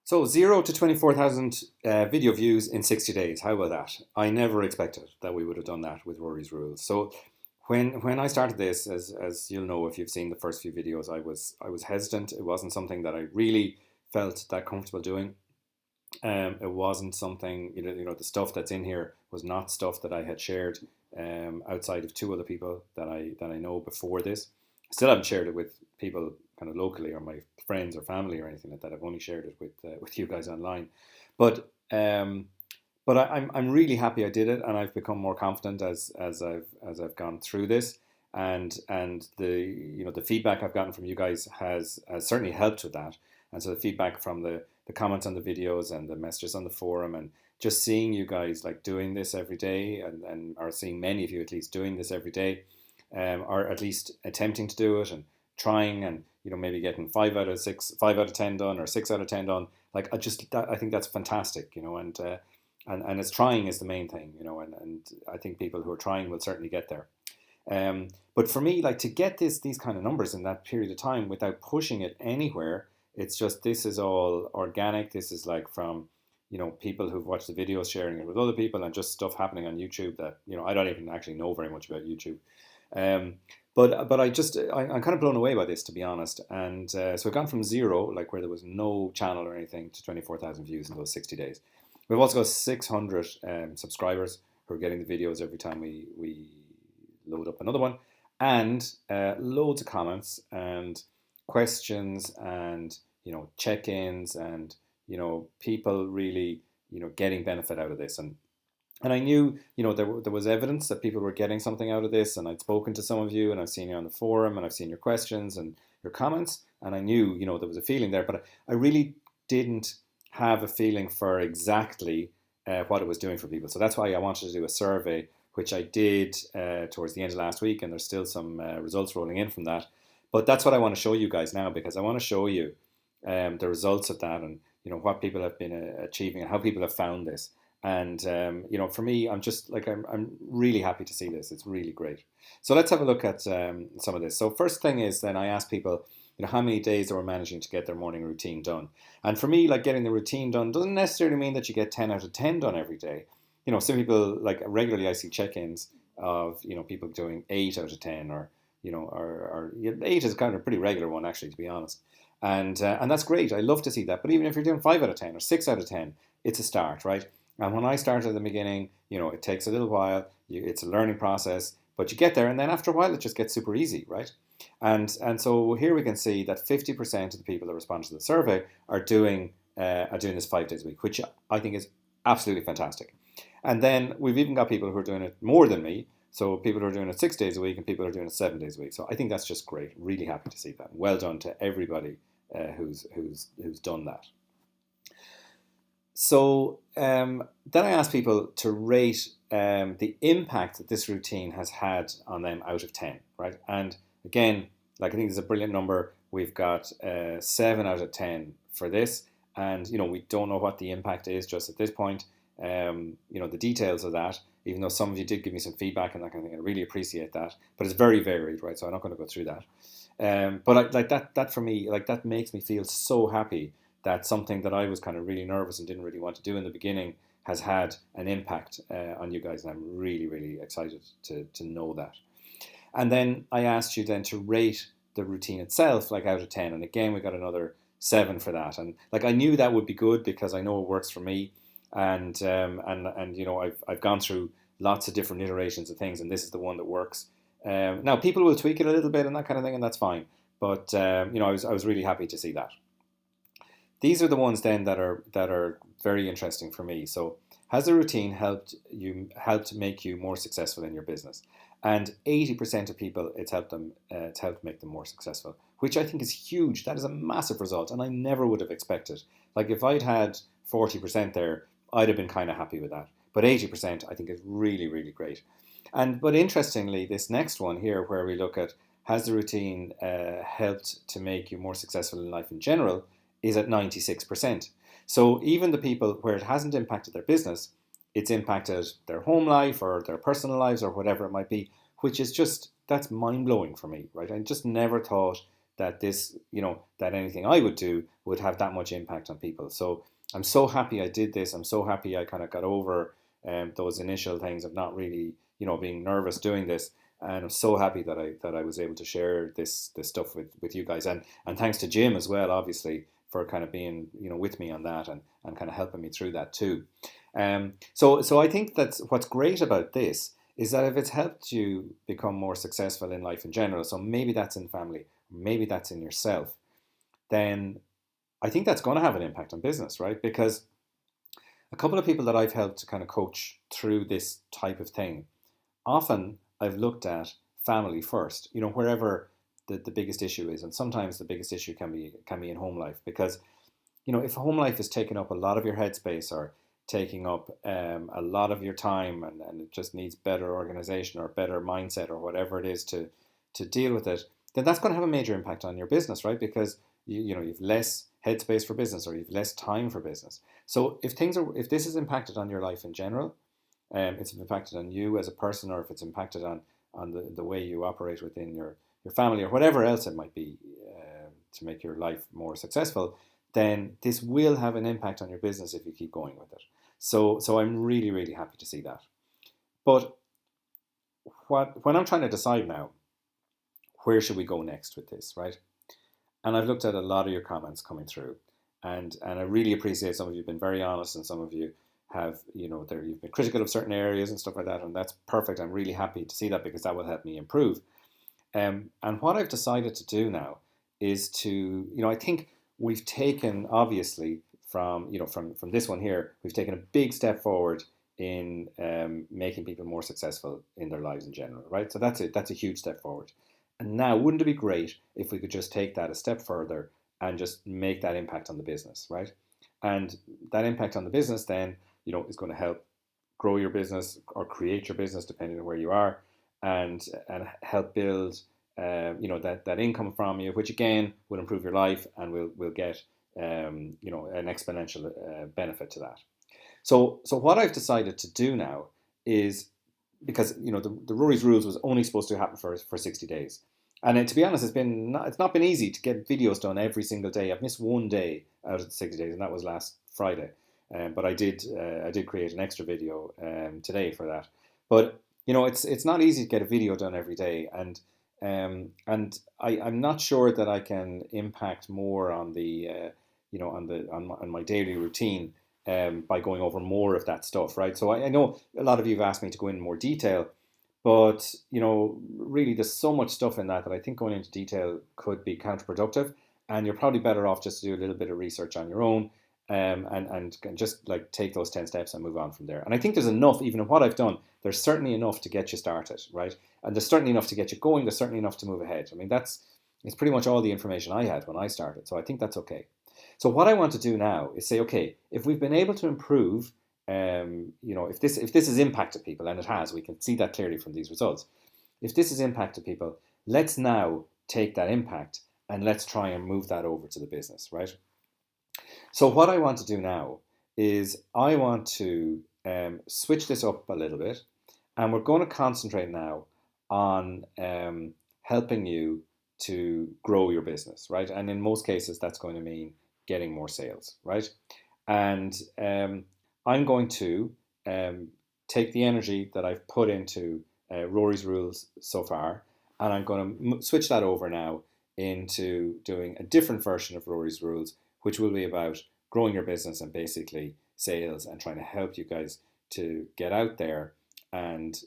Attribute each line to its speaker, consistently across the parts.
Speaker 1: So 0 to 24,000 video views in 60 days. How about that? I never expected that we would have done that with Rory's Rules. So when I started this, as you'll know if you've seen the first few videos, I was hesitant. It wasn't something that I really felt that comfortable doing. It wasn't something, the stuff that's in here was not stuff that I had shared outside of two other people that I know before this. I still haven't shared it with people kind of locally or my friends or family or anything like that. I've only shared it with you guys online. But I'm really happy I did it, and I've become more confident as I've gone through this, and the feedback I've gotten from you guys has certainly helped with that. And so the feedback from the comments on the videos and the messages on the forum, and just seeing you guys like doing this every day, and or seeing many of you at least doing this every day, or at least attempting to do it and trying, and maybe getting 5 out of 6, 5 out of 10 done, or 6 out of 10 done. Like I think that's fantastic, and it's trying is the main thing, and I think people who are trying will certainly get there. But for me, like to get these kind of numbers in that period of time without pushing it anywhere, it's just this is all organic. This is like from people who've watched the videos, sharing it with other people, and just stuff happening on YouTube that I don't even actually know very much about YouTube. Um, but I'm kind of blown away by this, to be honest. And so we've gone from zero, like where there was no channel or anything, to 24,000 views in those 60 days. We've also got 600 subscribers who are getting the videos every time we load up another one, and loads of comments and questions, and check-ins, and people really getting benefit out of this. And I knew, there was evidence that people were getting something out of this, and I'd spoken to some of you, and I've seen you on the forum, and I've seen your questions and your comments, and I knew, there was a feeling there, but I really didn't have a feeling for exactly what it was doing for people. So that's why I wanted to do a survey, which I did towards the end of last week, and there's still some results rolling in from that. But that's what I want to show you guys now, because I want to show you the results of that, and what people have been achieving, and how people have found this. And for me, I'm just like I'm really happy to see this. It's really great. So let's have a look at some of this. So first thing is, then I asked people, how many days they were managing to get their morning routine done. And for me, like getting the routine done doesn't necessarily mean that you get 10 out of 10 done every day. Some people, like regularly I see check-ins of people doing 8 out of 10, or or 8 is kind of a pretty regular one, actually, to be honest. And that's great. I love to see that. But even if you're doing 5 out of 10 or 6 out of 10, it's a start, right? And when I started at the beginning, it takes a little while. It's a learning process, but you get there, and then after a while, it just gets super easy, right? And so here we can see that 50% of the people that respond to the survey are doing this 5 days a week, which I think is absolutely fantastic. And then we've even got people who are doing it more than me. So people who are doing it 6 days a week, and people who are doing it 7 days a week. So I think that's just great. Really happy to see that. Well done to everybody who's done that. So then I asked people to rate the impact that this routine has had on them out of 10, right? And again, like I think there's a brilliant number. We've got 7 out of 10 for this, and we don't know what the impact is just at this point. The details of that, even though some of you did give me some feedback and that kind of thing, I really appreciate that. But it's very varied, right? So I'm not going to go through that. But like that for me, like that makes me feel so happy that something that I was kind of really nervous and didn't really want to do in the beginning has had an impact on you guys, and I'm really, really excited to know that. And then I asked you then to rate the routine itself, like out of 10, and again we got another 7 for that. And like I knew that would be good because I know it works for me, and I've gone through lots of different iterations of things, and this is the one that works. Now people will tweak it a little bit and that kind of thing, and that's fine. But I was really happy to see that. These are the ones then that are very interesting for me. So, has the routine helped make you more successful in your business? And 80% of people, it's helped make them more successful, which I think is huge. That is a massive result, and I never would have expected. Like if I'd had 40% there, I'd have been kind of happy with that. But 80% I think is really, really great. But interestingly, this next one here, where we look at, has the routine helped to make you more successful in life in general, is at 96%. So even the people where it hasn't impacted their business, it's impacted their home life or their personal lives or whatever it might be, which is just, that's mind blowing for me, right? I just never thought that this, that anything I would do would have that much impact on people. So I'm so happy I did this. I'm so happy I kind of got over those initial things of not really, being nervous doing this. And I'm so happy that I was able to share this stuff with you guys. And thanks to Jim as well, obviously, for kind of being, with me on that and kind of helping me through that too. So I think that's what's great about this is that if it's helped you become more successful in life in general, so maybe that's in family, maybe that's in yourself, then I think that's going to have an impact on business, right? Because a couple of people that I've helped to kind of coach through this type of thing, often I've looked at family first, wherever the biggest issue is. And sometimes the biggest issue can be in home life because, if home life is taking up a lot of your headspace or taking up a lot of your time and it just needs better organization or better mindset or whatever it is to deal with it, then that's going to have a major impact on your business, right? Because you've less headspace for business or you've less time for business. So if this is impacted on your life in general, it's impacted on you as a person, or if it's impacted on the way you operate within your family or whatever else it might be to make your life more successful, then this will have an impact on your business if you keep going with it. So I'm really, really happy to see that. But when I'm trying to decide now, where should we go next with this, right? And I've looked at a lot of your comments coming through, and I really appreciate some of you have been very honest, and some of you have, you've been critical of certain areas and stuff like that, and that's perfect. I'm really happy to see that because that will help me improve. And what I've decided to do now is to, I think we've taken, obviously, from this one here, we've taken a big step forward in making people more successful in their lives in general, right? So that's it. That's a huge step forward. And now, wouldn't it be great if we could just take that a step further and just make that impact on the business, right? And that impact on the business then, is going to help grow your business or create your business, depending on where you are, and help build, that income from you, which again will improve your life and will get, an exponential benefit to that. So what I've decided to do now is, because the Rory's Rules was only supposed to happen for 60 days. And to be honest, it's not been easy to get videos done every single day. I've missed one day out of the 60 days, and that was last Friday. But I did create an extra video today for that. But it's not easy to get a video done every day, and I'm not sure that I can impact more on the on my daily routine by going over more of that stuff, right? So I know a lot of you have asked me to go in more detail, but really there's so much stuff in that I think going into detail could be counterproductive, and you're probably better off just to do a little bit of research on your own, and just like take those 10 steps and move on from there. And I think there's enough, even in what I've done, there's certainly enough to get you started, right? And there's certainly enough to get you going. There's certainly enough to move ahead. I mean, it's pretty much all the information I had when I started. So I think that's okay. So what I want to do now is say, okay, if we've been able to improve, if this has impacted people, and it has, we can see that clearly from these results. If this has impacted people, let's now take that impact and let's try and move that over to the business, right? So what I want to do now is I want to switch this up a little bit, and we're going to concentrate now on helping you to grow your business, right? And in most cases, that's going to mean getting more sales, right? And I'm going to take the energy that I've put into Rory's Rules so far, and I'm going to switch that over now into doing a different version of Rory's Rules, which will be about growing your business and basically sales, and trying to help you guys to get out there and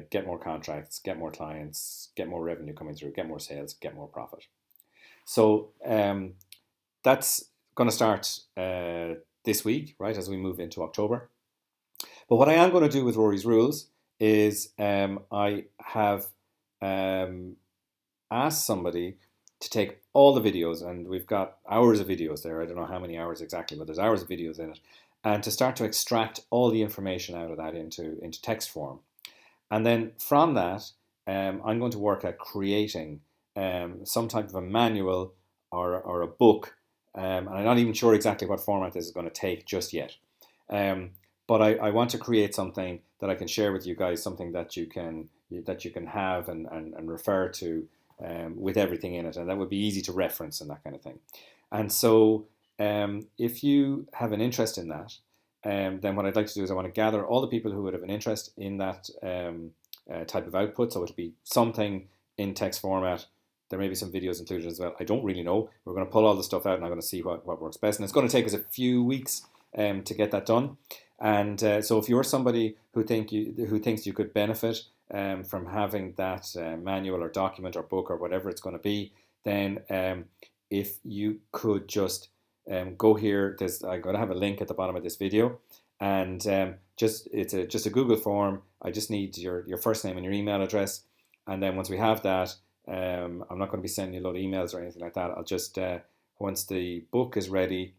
Speaker 1: get more contracts, get more clients, get more revenue coming through, get more sales, get more profit. So that's going to start this week, right, as we move into October. But what I am going to do with Rory's Rules is I have asked somebody to take all the videos, and we've got hours of videos there. I don't know how many hours exactly, but there's hours of videos in it, and to start to extract all the information out of that into text form. And then from that, I'm going to work at creating some type of a manual or a book, and I'm not even sure exactly what format this is going to take just yet. But I want to create something that I can share with you guys, something that you can have and refer to with everything in it, and that would be easy to reference and that kind of thing. And so, if you have an interest in that, then what I'd like to do is I want to gather all the people who would have an interest in that type of output. So it'll be something in text format. There may be some videos included as well. I don't really know. We're going to pull all the stuff out, and I'm going to see what works best. And it's going to take us a few weeks to get that done. And so if you're somebody who thinks you could benefit from having that manual or document or book or whatever it's going to be, then if you could just go here, I'm going to have a link at the bottom of this video, and it's just a Google form. I just need your first name and your email address, and then once we have that, I'm not going to be sending you a lot of emails or anything like that. I'll just once the book is ready,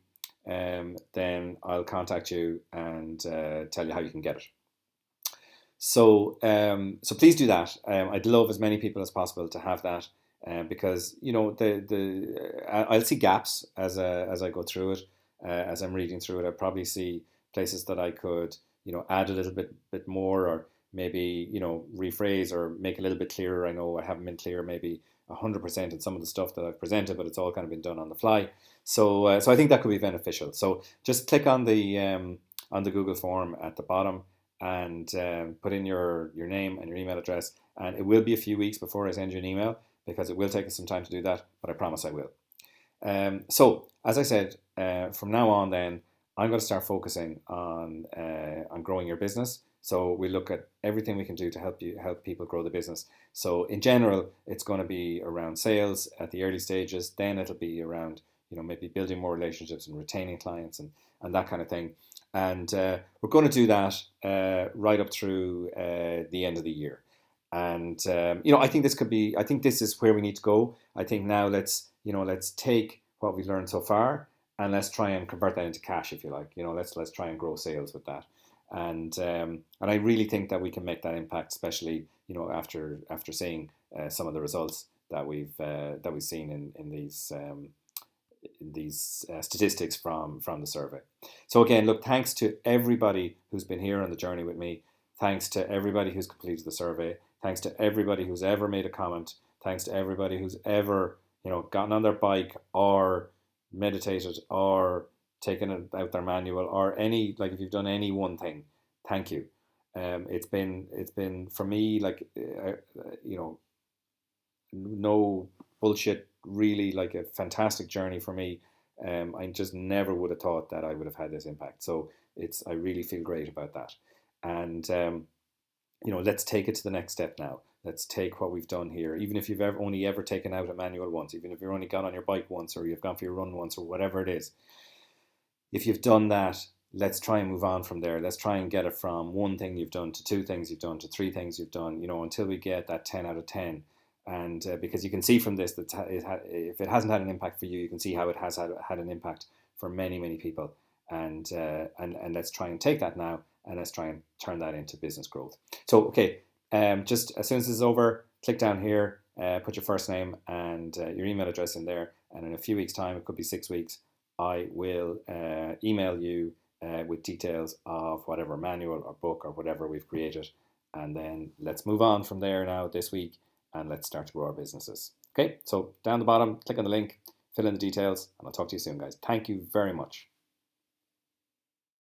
Speaker 1: then I'll contact you and tell you how you can get it. So please do that. I'd love as many people as possible to have that, because I'll see gaps as I go through it, as I'm reading through it. I'll probably see places that I could add a little bit more, or maybe rephrase or make a little bit clearer. I know I haven't been clear maybe 100% in some of the stuff that I've presented, but it's all kind of been done on the fly. So I think that could be beneficial. So just click on the Google form at the bottom and put in your name and your email address. And it will be a few weeks before I send you an email, because it will take us some time to do that, but I promise I will. So as I said, from now on, then I'm going to start focusing on growing your business. So we look at everything we can do to help people grow the business. So in general, it's going to be around sales at the early stages. Then it'll be around maybe building more relationships and retaining clients and that kind of thing. And we're going to do that right up through the end of the year. And I think this is where we need to go. I think now let's take what we've learned so far, and let's try and convert that into cash, if you like. Let's try and grow sales with that. And I really think that we can make that impact, especially after seeing some of the results that we've seen in these statistics from the survey. So again, look, thanks to everybody who's been here on the journey with me. Thanks to everybody who's completed the survey. Thanks to everybody who's ever made a comment. Thanks to everybody who's ever gotten on their bike or meditated or taken out their manual, or if you've done any one thing, thank you. It's been for me no bullshit, really, like a fantastic journey for me. I just never would have thought that I would have had this impact. So I really feel great about that. And let's take it to the next step now. Let's take what we've done here, even if you've only ever taken out a manual once, even if you've only gone on your bike once, or you've gone for your run once, or whatever it is. If you've done that, let's try and move on from there. Let's try and get it from one thing you've done to two things you've done to three things you've done, until we get that 10 out of 10. And because you can see from this that if it hasn't had an impact for you, you can see how it has had an impact for many, many people. And let's try and take that now, and let's try and turn that into business growth. So, okay, just as soon as this is over, click down here, put your first name and your email address in there, and in a few weeks' time, it could be 6 weeks, I will email you with details of whatever manual or book or whatever we've created, and then let's move on from there now this week, and let's start to grow our businesses. Okay, so down the bottom, click on the link, fill in the details, and I'll talk to you soon, guys. Thank you very much.